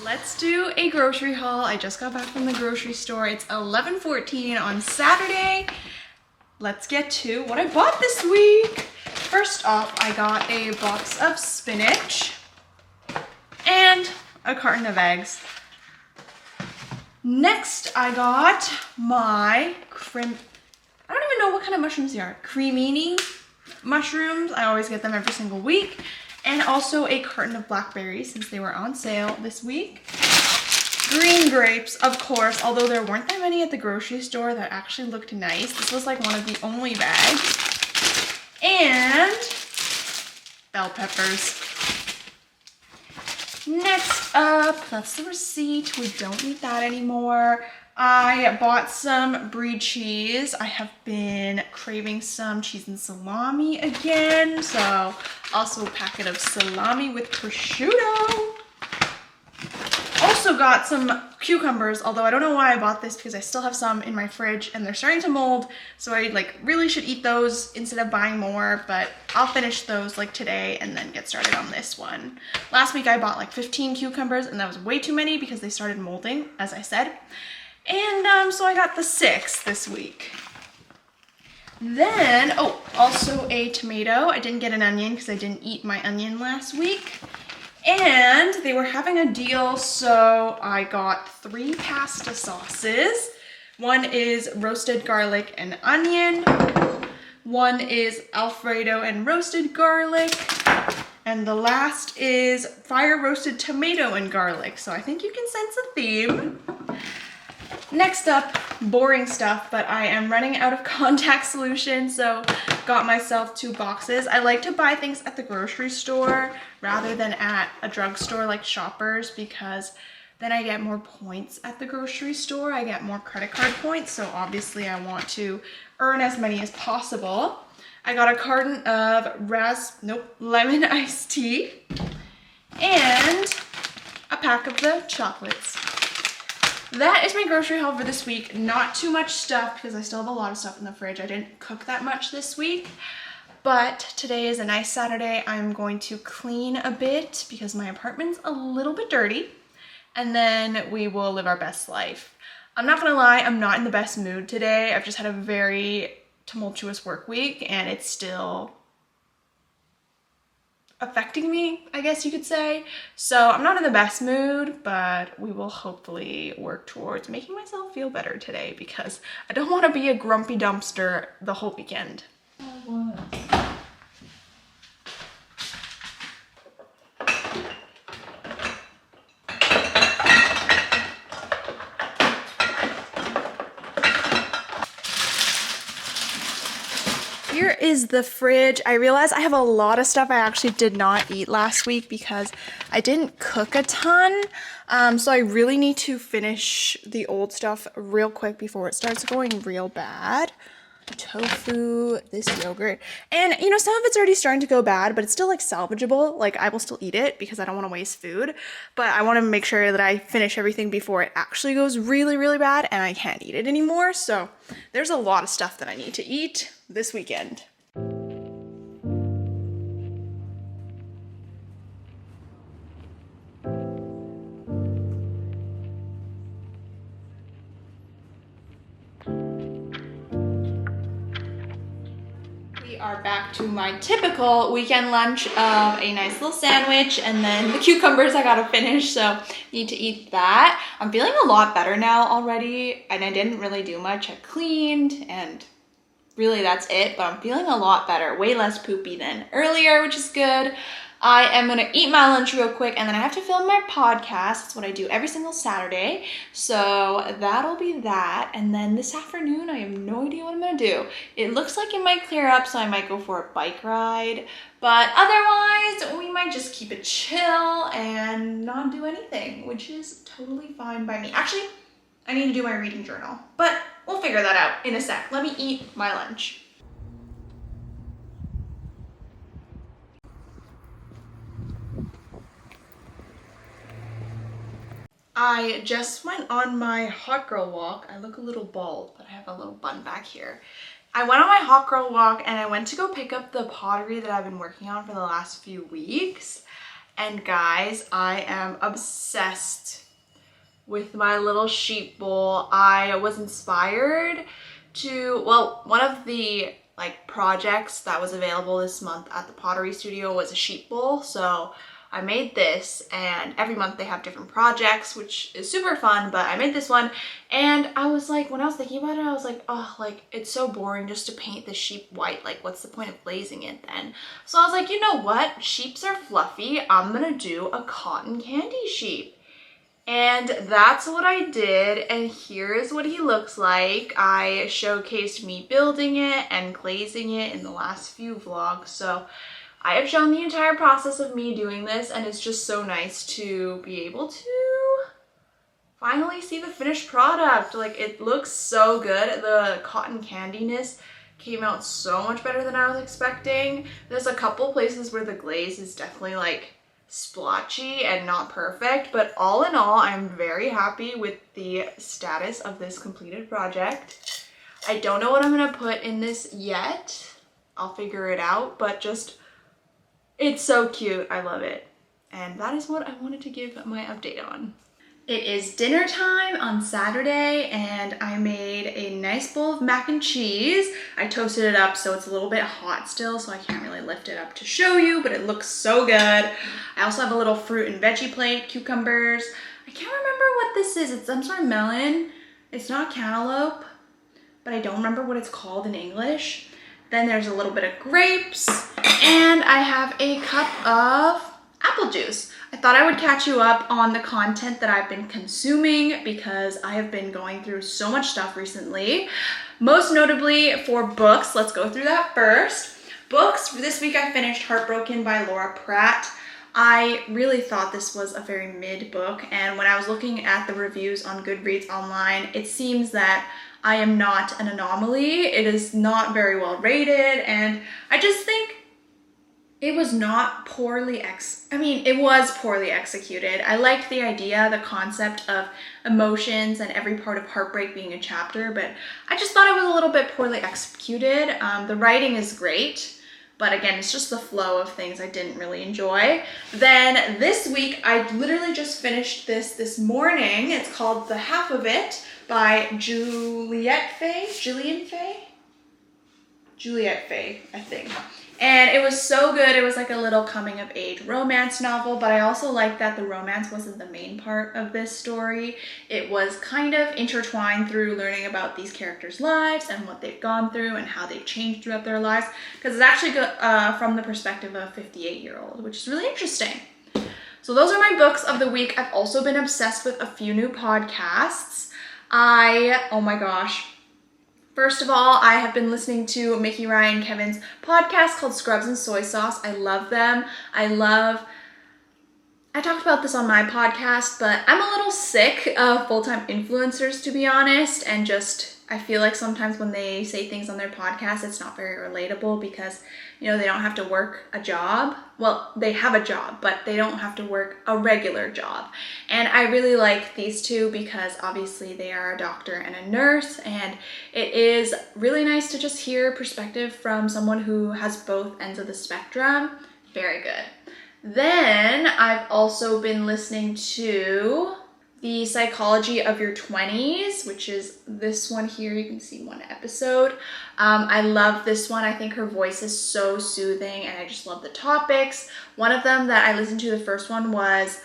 Let's do a grocery haul. I just got back from the grocery store. It's 11:14 on Saturday. Let's get to what I bought this week. First off, I got a box of spinach and a carton of eggs. Next, I got my I don't even know what kind of mushrooms they are. Cremini mushrooms. I always get them every single week. And also a carton of blackberries since they were on sale this week. Green grapes, of course, although there weren't that many at the grocery store that actually looked nice. This was like one of the only bags. And bell peppers. Next up, that's the receipt. We don't need that anymore. I bought some brie cheese. I have been craving some cheese and salami again. So also a packet of salami with prosciutto. Also got some cucumbers, although I don't know why I bought this because I still have some in my fridge and they're starting to mold. So I really should eat those instead of buying more, but I'll finish those today and then get started on this one. Last week I bought 15 cucumbers and that was way too many because they started molding, as I said. And so I got the 6 this week. Then, also a tomato. I didn't get an onion because I didn't eat my onion last week. And they were having a deal, so I got 3 pasta sauces. One is roasted garlic and onion. One is Alfredo and roasted garlic. And the last is fire roasted tomato and garlic. So I think you can sense a theme. Next up, boring stuff, but I am running out of contact solution, so got myself 2 boxes. I like to buy things at the grocery store rather than at a drugstore like Shoppers because then I get more points at the grocery store. I get more credit card points, so obviously I want to earn as many as possible. I got a carton of lemon iced tea and a pack of the chocolates. That is my grocery haul for this week. Not too much stuff because I still have a lot of stuff in the fridge. I didn't cook that much this week, but today is a nice Saturday. I'm going to clean a bit because my apartment's a little bit dirty, and then we will live our best life. I'm not gonna lie, I'm not in the best mood today. I've just had a very tumultuous work week and it's still affecting me, I guess you could say. So I'm not in the best mood, but we will hopefully work towards making myself feel better today because I don't want to be a grumpy dumpster the whole weekend. Here is the fridge. I realize I have a lot of stuff I actually did not eat last week because I didn't cook a ton. So I really need to finish the old stuff real quick before it starts going real bad. Tofu, this yogurt, and some of it's already starting to go bad, but it's still salvageable. I will still eat it because I don't want to waste food, but I want to make sure that I finish everything before it actually goes really, really bad and I can't eat it anymore. So there's a lot of stuff that I need to eat this weekend. Are back to my typical weekend lunch of a nice little sandwich and then the cucumbers I gotta finish, so need to eat that. I'm feeling a lot better now already and I didn't really do much. I cleaned and really that's it, but I'm feeling a lot better, way less poopy than earlier, which is good. I am gonna eat my lunch real quick and then I have to film my podcast. That's what I do every single Saturday. So that'll be that. And then this afternoon, I have no idea what I'm gonna do. It looks like it might clear up, so I might go for a bike ride. But otherwise, we might just keep it chill and not do anything, which is totally fine by me. Actually, I need to do my reading journal, but we'll figure that out in a sec. Let me eat my lunch. I just went on my hot girl walk. I look a little bald, but I have a little bun back here. I went on my hot girl walk and I went to go pick up the pottery that I've been working on for the last few weeks. And guys, I am obsessed with my little sheep bowl. I was inspired to, well, one of the projects that was available this month at the Pottery studio was a sheep bowl. So I made this, and every month they have different projects, which is super fun, but I made this one, and I was like, when I was thinking about it, I was like, oh, it's so boring just to paint the sheep white. What's the point of glazing it then? So I was like, you know what? Sheeps are fluffy. I'm gonna do a cotton candy sheep. And that's what I did, and here's what he looks like. I showcased me building it and glazing it in the last few vlogs, so I have shown the entire process of me doing this, and it's just so nice to be able to finally see the finished product. It looks so good. The cotton candiness came out so much better than I was expecting. There's a couple places where the glaze is definitely splotchy and not perfect, but all in all, I'm very happy with the status of this completed project. I don't know what I'm gonna put in this yet. I'll figure it out, but it's so cute. I love it. And that is what I wanted to give my update on. It is dinner time on Saturday, and I made a nice bowl of mac and cheese. I toasted it up so it's a little bit hot still, so I can't really lift it up to show you, but it looks so good. I also have a little fruit and veggie plate, cucumbers. I can't remember what this is. It's some sort of melon. It's not cantaloupe, but I don't remember what it's called in English. Then there's a little bit of grapes, and I have a cup of apple juice. I thought I would catch you up on the content that I've been consuming because I have been going through so much stuff recently. Most notably for books. Let's go through that first. Books, this week I finished Heartbroken by Laura Pratt. I really thought this was a very mid book, and when I was looking at the reviews on Goodreads online, it seems that I am not an anomaly. It is not very well rated, and I just think it was not poorly it was poorly executed. I liked the idea, the concept of emotions and every part of heartbreak being a chapter, but I just thought it was a little bit poorly executed. The writing is great, but again, it's just the flow of things I didn't really enjoy. Then this week, I literally just finished this morning. It's called The Half of It by Juliette Fay, I think. And it was so good. It was like a little coming of age romance novel, but I also like that the romance wasn't the main part of this story. It was kind of intertwined through learning about these characters' lives and what they've gone through and how they've changed throughout their lives, because it's actually from the perspective of a 58-year-old, which is really interesting. So those are my books of the week. I've also been obsessed with a few new podcasts. Oh my gosh. First of all, I have been listening to Mickey, Ryan, and Kevin's podcast called Scrubs and Soy Sauce. I love them. I talked about this on my podcast, but I'm a little sick of full-time influencers, to be honest, and I feel like sometimes when they say things on their podcast, it's not very relatable because, they don't have to work a job. Well, they have a job, but they don't have to work a regular job. And I really like these two because obviously they are a doctor and a nurse, and it is really nice to just hear perspective from someone who has both ends of the spectrum. Very good. Then I've also been listening to The Psychology of Your 20s, which is this one here. You can see one episode. I love this one. I think her voice is so soothing, and I just love the topics. One of them that I listened to, the first one, was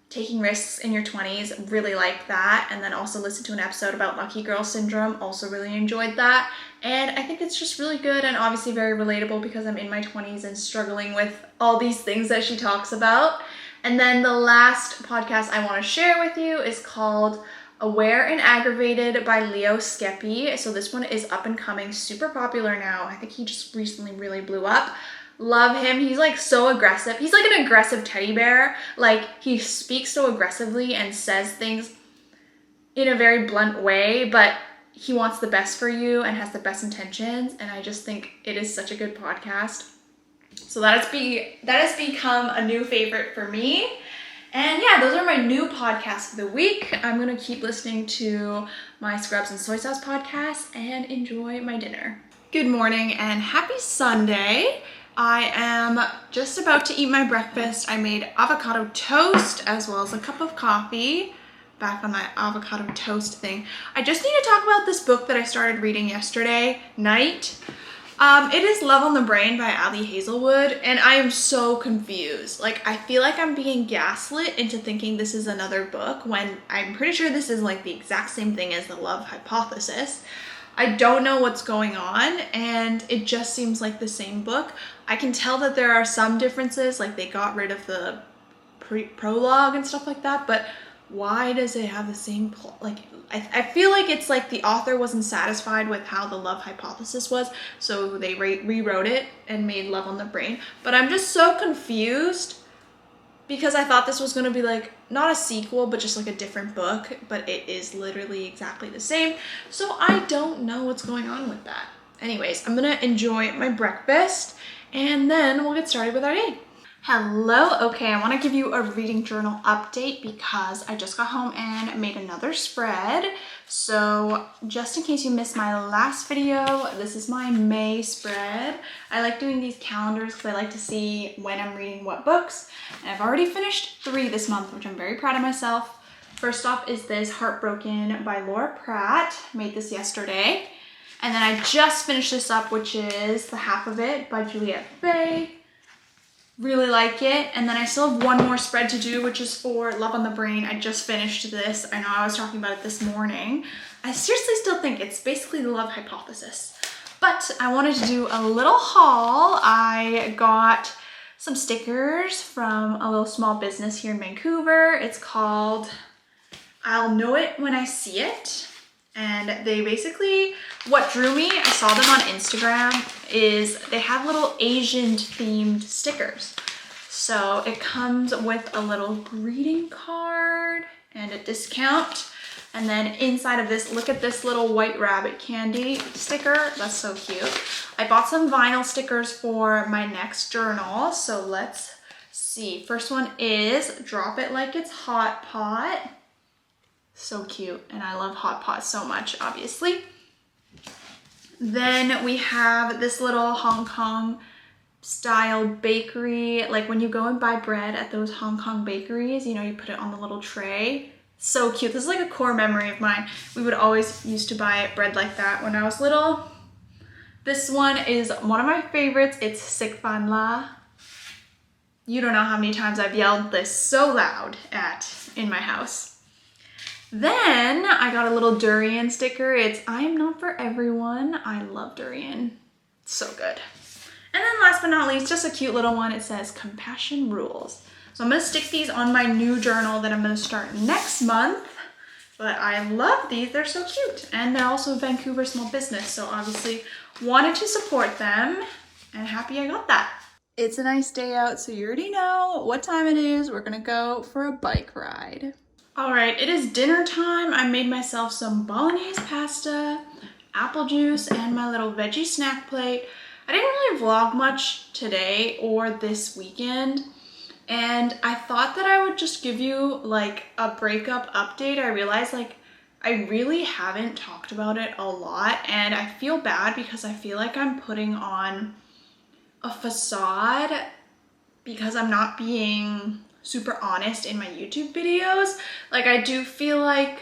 taking risks in your 20s. Really liked that. And then also listened to an episode about Lucky Girl Syndrome. Also really enjoyed that. And I think it's just really good and obviously very relatable because I'm in my 20s and struggling with all these things that she talks about. And then the last podcast I want to share with you is called Aware and Aggravated by Leo Skeppy. So this one is up and coming, super popular now. I think he just recently really blew up. Love him. He's so aggressive. He's like an aggressive teddy bear. He speaks so aggressively and says things in a very blunt way, but he wants the best for you and has the best intentions. And I just think it is such a good podcast. So that has become a new favorite for me. And yeah, those are my new podcasts of the week. I'm gonna keep listening to my Scrubs and Soy Sauce podcast and enjoy my dinner. Good morning and happy Sunday. I am just about to eat my breakfast. I made avocado toast as well as a cup of coffee. Back on my avocado toast thing. I just need to talk about this book that I started reading yesterday night. It is Love on the Brain by Ali Hazelwood, and I am so confused. Like, I feel like I'm being gaslit into thinking this is another book when I'm pretty sure this is like the exact same thing as the Love Hypothesis. I don't know what's going on, and it just seems like the same book. I can tell that there are some differences, like they got rid of the prologue and stuff like that, but why does it have the same plot? Like, I feel like it's like the author wasn't satisfied with how the Love Hypothesis was, so they rewrote it and made Love on the Brain. But I'm just so confused because I thought this was going to be like not a sequel but just like a different book, but it is literally exactly the same, so I don't know what's going on with that. Anyways, I'm gonna enjoy my breakfast and then we'll get started with our day. Hello. Okay, I want to give you a reading journal update because I just got home and made another spread. So just in case you missed my last video, this is my May spread. I like doing these calendars because I like to see when I'm reading what books. And I've already finished 3 this month, which I'm very proud of myself. First off is this Heartbroken by Laura Pratt. Made this yesterday. And then I just finished this up, which is The Half of It by Juliette Bay. Really like it. And then I still have one more spread to do, which is for Love on the Brain. I just finished this. I know I was talking about it this morning. I seriously still think it's basically the Love Hypothesis. But I wanted to do a little haul. I got some stickers from a little small business here in Vancouver. It's called I'll Know It When I See It. And they basically, what drew me, I saw them on Instagram, is they have little Asian themed stickers. So it comes with a little greeting card and a discount. And then inside of this, look at this little white rabbit candy sticker. That's so cute. I bought some vinyl stickers for my next journal. So let's see. First one is Drop It Like It's Hot Pot. So cute, and I love Hot Pot so much, obviously. Then we have this little Hong Kong style bakery. Like when you go and buy bread at those Hong Kong bakeries, you know, you put it on the little tray. So cute. This is like a core memory of mine. We would always used to buy bread like that when I was little. This one is one of my favorites. It's Sik Fan La. You don't know how many times I've yelled this so loud in my house. Then I got a little durian sticker. It's I Am Not For Everyone. I love durian. It's so good. And then last but not least, just a cute little one. It says Compassion Rules. So I'm going to stick these on my new journal that I'm going to start next month. But I love these. They're so cute. And they're also Vancouver small business. So obviously wanted to support them. And happy I got that. It's a nice day out. So you already know what time it is. We're going to go for a bike ride. All right, it is dinner time. I made myself some bolognese pasta, apple juice, and my little veggie snack plate. I didn't really vlog much today or this weekend, and I thought that I would just give you like a breakup update. I realized like I really haven't talked about it a lot, and I feel bad because I feel like I'm putting on a facade because I'm not being super honest in my YouTube videos. Like I do feel like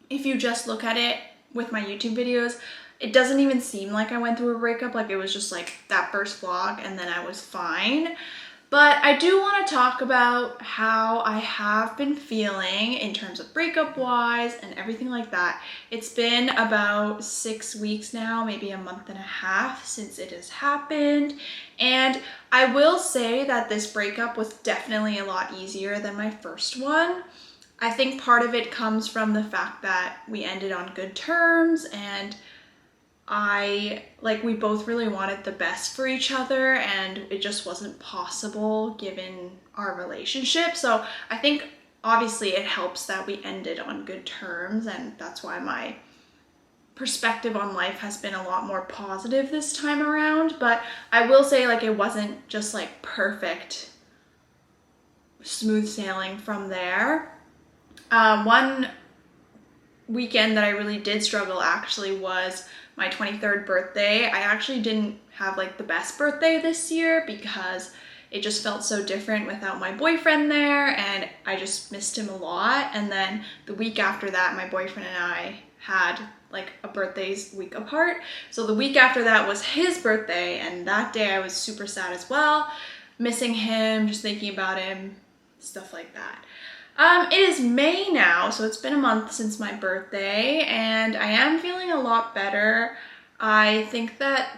if you just look at it with my YouTube videos, it doesn't even seem like I went through a breakup. Like it was just like that first vlog and then I was fine. But I do want to talk about how I have been feeling in terms of breakup wise and everything like that. It's been about 6 weeks now, maybe a month and a half since it has happened. And I will say that this breakup was definitely a lot easier than my first one. I think part of it comes from the fact that we ended on good terms and we both really wanted the best for each other and it just wasn't possible given our relationship. So I think obviously it helps that we ended on good terms, and that's why my perspective on life has been a lot more positive this time around. But I will say like it wasn't just like perfect smooth sailing from there. One weekend that I really did struggle actually was my 23rd birthday. I actually didn't have like the best birthday this year because it just felt so different without my boyfriend there, and I just missed him a lot. And then the week after that, my boyfriend and I had like a birthdays week apart. So the week after that was his birthday, and that day I was super sad as well, missing him, just thinking about him, stuff like that. It is May now, so it's been a month since my birthday, and I am feeling a lot better. I think that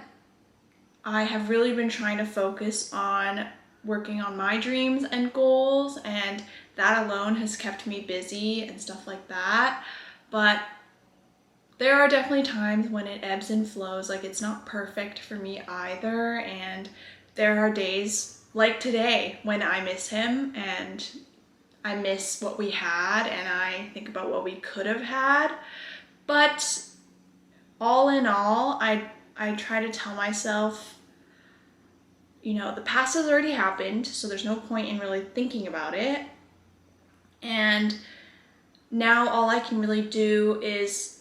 I have really been trying to focus on working on my dreams and goals, and that alone has kept me busy and stuff like that. But there are definitely times when it ebbs and flows, like it's not perfect for me either, and there are days like today when I miss him and I miss what we had and I think about what we could have had. But all in all, I try to tell myself, you know, the past has already happened, so there's no point in really thinking about it. And now all I can really do is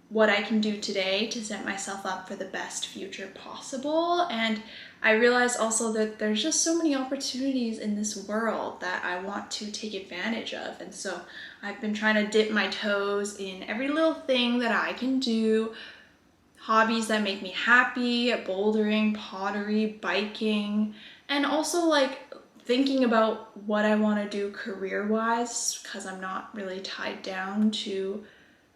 what I can do today to set myself up for the best future possible. And I realize also that there's just so many opportunities in this world that I want to take advantage of. And so I've been trying to dip my toes in every little thing that I can do. Hobbies that make me happy, bouldering, pottery, biking, and also like thinking about what I want to do career-wise, because I'm not really tied down to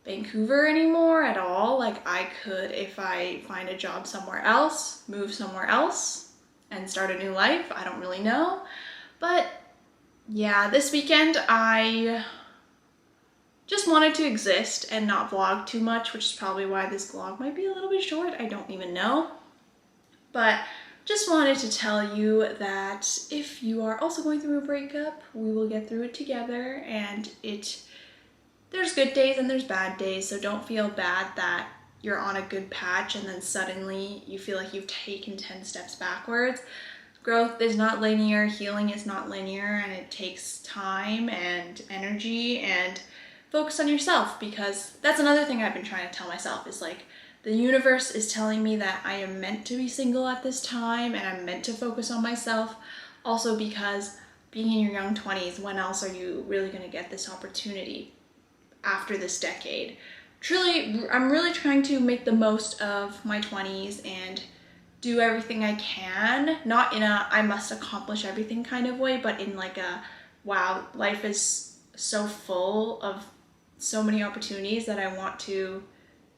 Vancouver anymore at all. Like I could, if I find a job somewhere else, move somewhere else and start a new life. I don't really know. But yeah, this weekend I just wanted to exist and not vlog too much, which is probably why this vlog might be a little bit short. I don't even know. But just wanted to tell you that if you are also going through a breakup, we will get through it together, and there's good days and there's bad days, so don't feel bad that you're on a good patch and then suddenly you feel like you've taken 10 steps backwards. Growth is not linear, healing is not linear, and it takes time and energy and focus on yourself, because that's another thing I've been trying to tell myself is like the universe is telling me that I am meant to be single at this time and I'm meant to focus on myself. Also because being in your young 20s, when else are you really going to get this opportunity after this decade? Truly, I'm really trying to make the most of my 20s and do everything I can, not in a I must accomplish everything kind of way, but in like a wow, life is so full of so many opportunities that I want to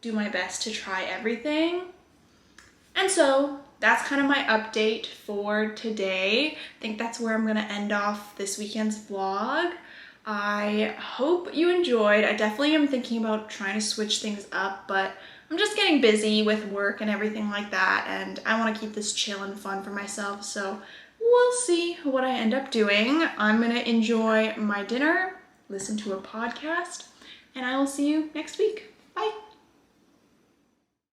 do my best to try everything. And so that's kind of my update for today. I think that's where I'm gonna end off this weekend's vlog. I hope you enjoyed. I definitely am thinking about trying to switch things up, but I'm just getting busy with work and everything like that, and I want to keep this chill and fun for myself, so we'll see what I end up doing. I'm gonna enjoy my dinner, listen to a podcast, and I will see you next week. Bye.